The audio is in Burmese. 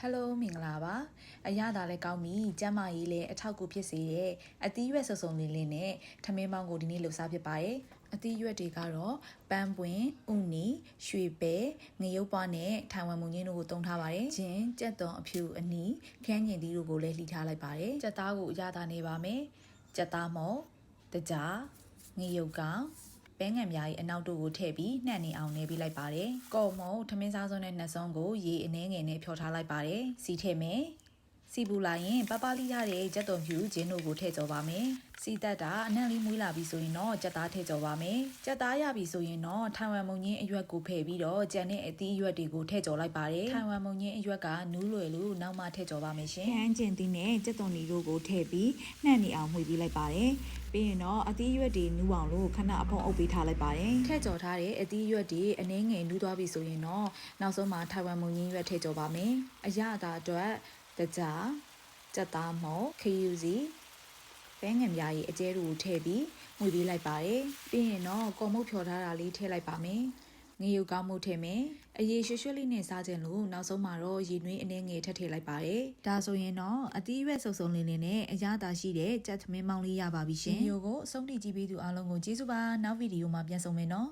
Hello မင်္ဂလာပါအရသာလည်းကောင်းပြီကျမ်းမာရေးလည်းအထောက်အကူဖြစ်စေတဲ့အသီးရွက်စုံစုံလေးလေးနဲ့ထမင်းပေါင်းကိုဒီနေ့လှူစားဖြစ်ပါတယ်အသီးရွက်တွေကတော့ပန်းပွင့်ဥနီရွှေပဲငရုတ်ပွားနဲ့ထိုင်ဝမ်မုန်ညင်းတို့ကိုတုံးထားပါတယ်ဂျင်းကြက်သွန်အဖြူအနီခန်းညင်သီးတို့ကိုလည်းလှီထားလိုက်ပါတယ်ကြက်သားကိုအရသာနေပါမယ်ကြက်သားမော်တကြားငရုတ်ကောင်ပဲငံများ၏အနောက်တို့ကိုထည့်ပြီးနှံ့နေအောင်နေပြီးလိုက်ပါတယ်။ကော်မုံထမင်းစားစွန်းနဲ့နှက်စွန်းကိုရေအနှဲငယ်နဲ့ဖြောထားလိုက်ပါတယ်။စီထည့်မယ်။စီပူလာရင်ပပလိရတဲ့ကြက်သွန်ဖြူဂျင်းတို့ကိုထည့်ကြော်ပါမယ်။စီတက်တာအနှံ့လေးမွေးလာပြီဆိုရင်တော့ကြက်သားထည့်ကြော်ပါမယ်။ကြက်သားရပြီဆိုရင်တော့ထိုင်ဝမ်မုန်ညင်းအရွက်ကိုဖယ်ပြီးတော့ကြံတဲ့အသီးအရွက်တွေကိုထည့်ကြော်လိုက်ပါတယ်။ထိုင်ဝမ်မုန်ညင်းအရွက်ကနူးလွယ်လို့နောက်မှထည့်ကြော်ပါမယ်ရှင်။ခန်းကျင်သီးနဲ့ကြက်သွန်တို့ကိုထည့်ပြီးနှံ့နေအောင်မှွေပြီးလိုက်ပါတယ်။ပြီးရင်တော့အသီးရွက်တွေနူးအောင်လို့ခဏအဖုံးအုပ်ပေးထားလိုက်ပါတယ်ထည့်ကြော်ထားတဲ့အသီးရွက်တွေအနှင်းငယ်နူးသွားပြီဆိုရင်တော့နောက်ဆုံးမှာထိုင်ဝမ်မုန်ညင်းရွက်ထည့်ကြော်ပါမယ်အရသာအတွက်တကြားကြက်သားမော်ခယူစီပဲငံများရဲ့အကျဲတို့ကိုထည့်ပြီးမှွေပေးလိုက်ပါတယ်ပြီးရင်တော့ကော်မုတ်ဖြော်ထားတာလေးထည့်လိုက်ပါမယ်ငရုတ်ကောင်းမှုထည့်မယ်အရေးရွှေရွှေလေးနဲ့စားခြင်းလို့နောက်ဆုံးမှာတော့ရေနွေးအနှဲငယ်ထည့်ထည့်လိုက်ပါတယ်ဒါဆိုရင်တော့အသီးရွက်စုံစုံလေးနဲ့အရသာရှိတဲ့ကြက်သမင်းမောင်းလေးရပါပြီရှင်ဗီဒီယိုကိုအဆုံးထိကြည့်ပေးသူအားလုံးကိုကျေးဇူးပါနောက်ဗီဒီယိုမှာပြန်ဆုံမယ်နော်